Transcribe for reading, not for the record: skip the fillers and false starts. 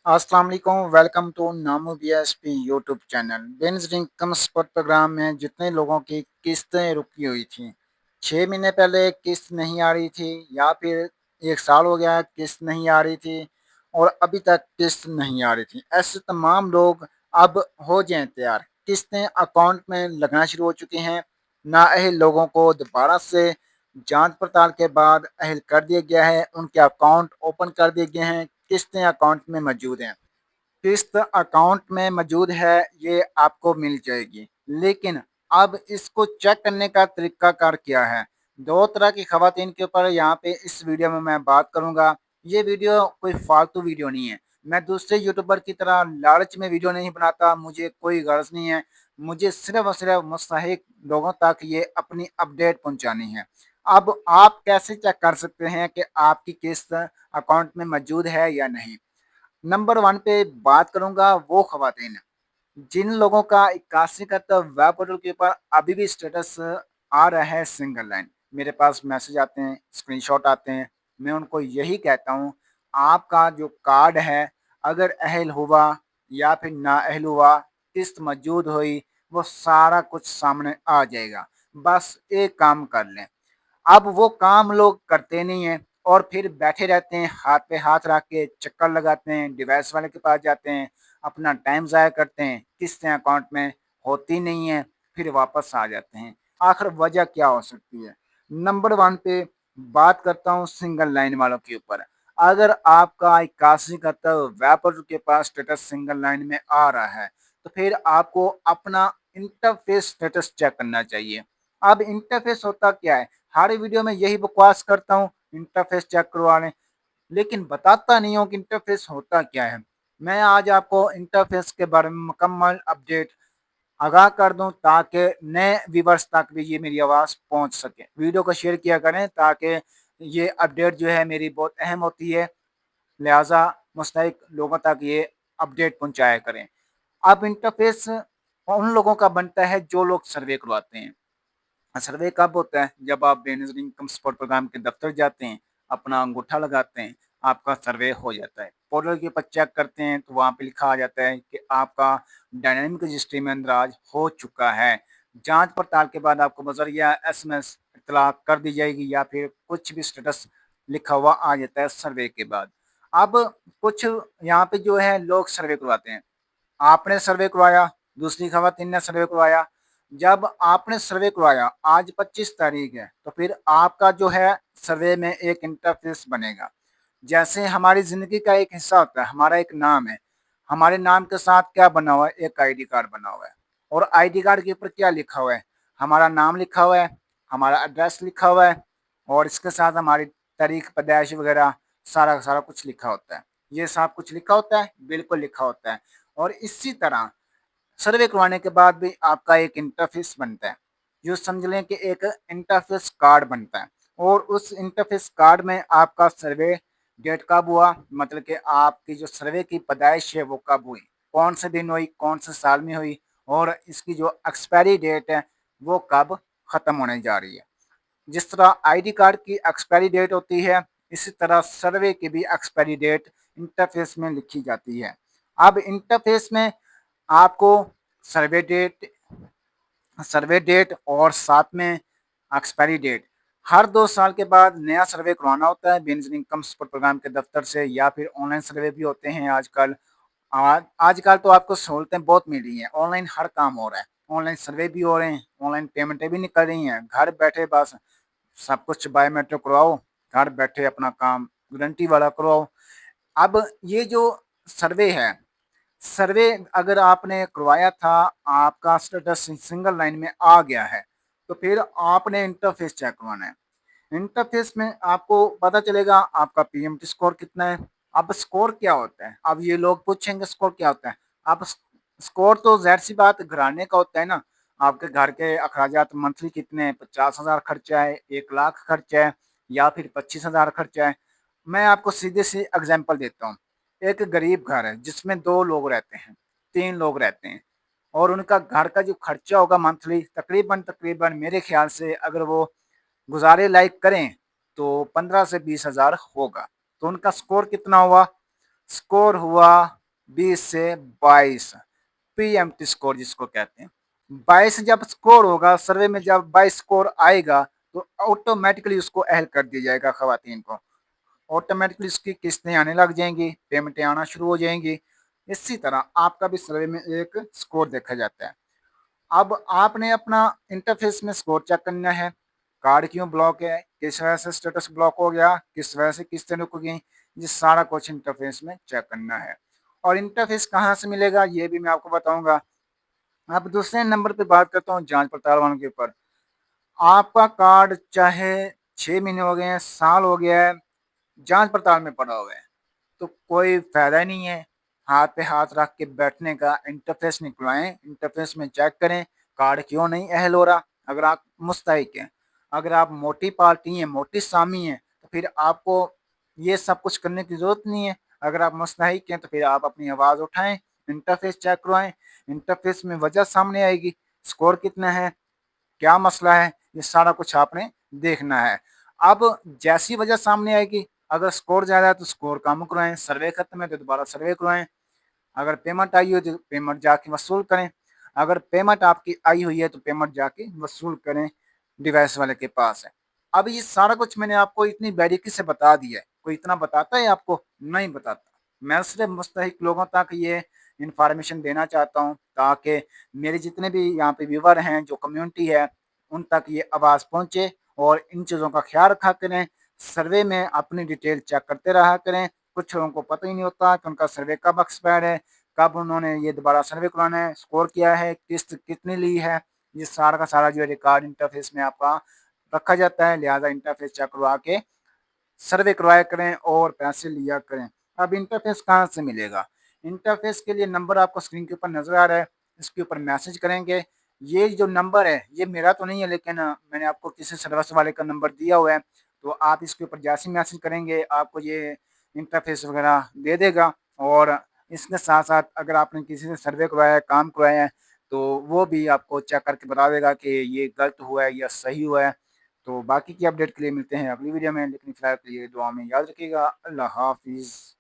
अस्सलाम वालेकुम, welcome to नामू बीएसपी यूट्यूब चैनल। बिन्स इनकम स्पॉट प्रोग्राम में जितने लोगों की किस्तें रुकी हुई थी, 6 महीने पहले किस्त नहीं आ रही थी या फिर 1 साल हो गया किस्त नहीं आ रही थी और अभी तक किस्त नहीं आ रही थी, ऐसे तमाम लोग अब हो जाएं तैयार। किस्तें अकाउंट में लगना शुरू हो चुकी हैं। नाअहल लोगों को दोबारा से जांच पड़ताल के बाद अहल कर दिया गया है, उनके अकाउंट ओपन कर दिए गए हैं, किस्तें अकाउंट में मौजूद हैं। किस्त अकाउंट में मौजूद है, ये आपको मिल जाएगी। लेकिन अब इसको चेक करने का तरीकाकार क्या है? दो तरह की खवातीन के ऊपर यहाँ पे इस वीडियो में मैं बात करूंगा। ये वीडियो कोई फालतू वीडियो नहीं है। मैं दूसरे यूट्यूबर की तरह लालच में वीडियो नहीं बनाता, मुझे कोई गर्ज नहीं है। मुझे सिर्फ और सिर्फ मुस्तहिक लोगों तक ये अपनी अपडेट पहुंचानी है। अब आप कैसे चेक कर सकते हैं कि आपकी किस्त अकाउंट में मौजूद है या नहीं? नंबर 1 पे बात करूंगा वो खवातीन जिन लोगों का 81 का तो वेब पोर्टल के ऊपर अभी भी स्टेटस आ रहा है सिंगल लाइन। मेरे पास मैसेज आते हैं, स्क्रीनशॉट आते हैं। मैं उनको यही कहता हूँ, आपका जो कार्ड है अगर अहल हुआ या फिर ना अहल हुआ, किस्त मौजूद हुई, वो सारा कुछ सामने आ जाएगा। बस एक काम कर लें। अब वो काम लोग करते नहीं हैं और फिर बैठे रहते हैं, हाथ पे हाथ रख के चक्कर लगाते हैं, डिवाइस वाले के पास जाते हैं, अपना टाइम ज़ाया करते हैं, किस्तें अकाउंट में होती नहीं है, फिर वापस आ जाते हैं। आखिर वजह क्या हो सकती है? नंबर 1 पे बात करता हूँ सिंगल लाइन वालों के ऊपर। अगर आपका 81 का तो व्यापार के पास स्टेटस सिंगल लाइन में आ रहा है, तो फिर आपको अपना इंटरफेस स्टेटस चेक करना चाहिए। अब इंटरफेस होता क्या है? हर वीडियो में यही बकवास करता हूँ, इंटरफेस चेक करवा लें, लेकिन बताता नहीं हूँ कि इंटरफेस होता क्या है। मैं आज आपको इंटरफेस के बारे में मुकम्मल अपडेट आगाह कर दूं ताकि नए व्यूवर्स तक भी ये मेरी आवाज़ पहुंच सके। वीडियो को शेयर किया करें ताकि ये अपडेट जो है मेरी बहुत अहम होती है, लिहाजा मुस्तहिक लोगों तक ये अपडेट पहुंचाया करें। अब इंटरफेस उन लोगों का बनता है जो लोग सर्वे करवाते हैं। सर्वे कब होता है? जब आप बेनज़ीर इनकम सपोर्ट प्रोग्राम के दफ्तर जाते हैं, अपना अंगूठा लगाते हैं, आपका सर्वे हो जाता है। पोर्टल के ऊपर चेक करते हैं तो वहाँ पे लिखा आ जाता है कि आपका डायनामिक रजिस्ट्री में अंदराज हो चुका है। जांच पड़ताल के बाद आपको नजरिया एसएमएस इत्तला कर दी जाएगी या फिर कुछ भी स्टेटस लिखा हुआ आ जाता है सर्वे के बाद। अब कुछ यहाँ पे जो है लोग सर्वे करवाते हैं। आपने सर्वे करवाया, दूसरी खवातीन ने सर्वे करवाया। जब आपने सर्वे करवाया, आज 25 तारीख है, तो फिर आपका जो है सर्वे में एक इंटरफेस बनेगा। जैसे हमारी ज़िंदगी का एक हिस्सा होता है, हमारा एक नाम है। हमारे नाम के साथ क्या बना हुआ है? एक आईडी कार्ड बना हुआ है। और आईडी कार्ड के ऊपर क्या लिखा हुआ है? हमारा नाम लिखा हुआ है, हमारा एड्रेस लिखा हुआ है और इसके साथ हमारी तारीख पैदाइश वगैरह सारा का सारा कुछ लिखा होता है। ये सब कुछ लिखा होता है, बिल्कुल लिखा होता है। और इसी तरह सर्वे करवाने के बाद भी आपका एक इंटरफेस बनता है। यूँ समझ लें कि एक इंटरफेस कार्ड बनता है और उस इंटरफेस कार्ड में आपका सर्वे डेट कब हुआ, मतलब कि आपकी जो सर्वे की पैदाइश है वो कब हुई, कौन से दिन हुई, कौन से साल में हुई और इसकी जो एक्सपायरी डेट है वो कब ख़त्म होने जा रही है। जिस तरह आईडी कार्ड की एक्सपायरी डेट होती है, इसी तरह सर्वे की भी एक्सपायरी डेट इंटरफेस में लिखी जाती है। अब इंटरफेस में आपको सर्वे डेट सर्वे डेट और साथ में एक्सपायरी डेट हर 2 साल के बाद नया सर्वे करवाना होता है बेनिफिट इनकम सपोर्ट प्रोग्राम के दफ्तर से, या फिर ऑनलाइन सर्वे भी होते हैं आजकल। आजकल तो आपको सहूलतें बहुत मिल रही हैं, ऑनलाइन हर काम हो रहा है, ऑनलाइन सर्वे भी हो रहे हैं, ऑनलाइन पेमेंटें भी निकल रही हैं। घर बैठे बस सब कुछ बायोमेट्रिक करवाओ, घर बैठे अपना काम गारंटी वाला करवाओ। अब ये जो सर्वे है, सर्वे अगर आपने करवाया था, आपका स्टेटस सिंगल लाइन में आ गया है, तो फिर आपने इंटरफेस चेक करवाना है। इंटरफेस में आपको पता चलेगा आपका पीएमटी स्कोर कितना है। अब स्कोर क्या होता है? अब ये लोग पूछेंगे स्कोर क्या होता है। अब स्कोर तो ज़ाहिर सी बात घराने का होता है ना। आपके घर के अखराजात मंथली कितने हैं? 50,000 खर्चा है, 1 लाख खर्चा है या फिर 25,000 खर्चा है। मैं आपको सीधे सी एग्जांपल देता हूँ। एक गरीब घर है जिसमें 2 लोग रहते हैं, 3 लोग रहते हैं और उनका घर का जो खर्चा होगा मंथली तकरीबन तकरीबन मेरे ख्याल से अगर वो गुजारे लायक करें तो 15 से 20 हज़ार होगा। तो उनका स्कोर कितना हुआ? स्कोर हुआ 20 से 22, पीएमटी स्कोर जिसको कहते हैं। 22 जब स्कोर होगा सर्वे में, जब 22 स्कोर आएगा तो ऑटोमेटिकली उसको अहल कर दिया जाएगा खवातीन को। ऑटोमेटिकली उसकी किस्तें आने लग जाएंगी, पेमेंटें आना शुरू हो जाएंगी। इसी तरह आपका भी सर्वे में एक स्कोर देखा जाता है। अब आपने अपना इंटरफेस में स्कोर चेक करना है, कार्ड क्यों ब्लॉक है, किस वजह से स्टेटस ब्लॉक हो गया, किस वजह से किस्तें रुक गई, ये सारा कुछ इंटरफेस में चेक करना है। और इंटरफेस कहाँ से मिलेगा ये भी मैं आपको बताऊंगा। अब दूसरे नंबर पे बात करता हूँ जांच पड़ताल वालों के ऊपर। आपका कार्ड चाहे 6 महीने हो गए हैं, साल हो गया है, जांच पड़ताल में पड़ा हुआ है, तो कोई फायदा ही नहीं है हाथ पे हाथ रख के बैठने का। इंटरफेस निकलवाएं, इंटरफेस में चेक करें कार्ड क्यों नहीं अहल हो रहा। अगर आप मुस्तहिक हैं, अगर आप मोटी पार्टी हैं, मोटी सामी हैं, तो फिर आपको ये सब कुछ करने की जरूरत नहीं है। अगर आप मुस्तहिक हैं तो फिर आप अपनी आवाज उठाएं, इंटरफेस चेक करवाएं। इंटरफेस में वजह सामने आएगी, स्कोर कितना है, क्या मसला है, ये सारा कुछ आपने देखना है। अब जैसी वजह सामने आएगी, अगर स्कोर ज्यादा है तो स्कोर कम करवाएं, सर्वे खत्म है तो दोबारा सर्वे करवाएं। अगर पेमेंट आई हो तो पेमेंट जाके वसूल करें। अगर पेमेंट आपकी आई हुई है तो पेमेंट जाके वसूल करें डिवाइस वाले के पास है। अब ये सारा कुछ मैंने आपको इतनी बारीकी से बता दिया है, कोई इतना बताता है आपको? नहीं बताता। मैं सिर्फ मुस्तहिक लोगों तक ये इंफॉर्मेशन देना चाहता हूँ ताकि मेरे जितने भी यहाँ पे व्यूवर हैं, जो कम्युनिटी है, उन तक ये आवाज़ पहुँचे और इन चीज़ों का ख्याल रखा करें। सर्वे में अपनी डिटेल चेक करते रहा करें। कुछ लोगों को पता ही नहीं होता कि उनका सर्वे कब एक्सपायर है, कब उन्होंने ये दोबारा सर्वे कराना है, स्कोर किया है, किस्त कितनी ली है। ये सारा का सारा जो है रिकॉर्ड इंटरफेस में आपका रखा जाता है। लिहाजा इंटरफेस चेक करवा के सर्वे करवाया करें और पैसे लिया करें। अब इंटरफेस कहाँ से मिलेगा? इंटरफेस के लिए नंबर आपको स्क्रीन के ऊपर नजर आ रहा है, इसके ऊपर मैसेज करेंगे। ये जो नंबर है ये मेरा तो नहीं है, लेकिन मैंने आपको किसी सर्विस वाले का नंबर दिया हुआ है, तो आप इसके ऊपर जैसे मैसेज करेंगे आपको ये इंटरफेस वगैरह दे देगा। और इसके साथ साथ अगर आपने किसी से सर्वे करवाया है, काम करवाया है, तो वो भी आपको चेक करके बता देगा कि ये गलत हुआ है या सही हुआ है। तो बाकी की अपडेट के लिए मिलते हैं अगली वीडियो में, लेकिन फिलहाल के लिए दुआ में याद रखिएगा। अल्लाह हाफिज़।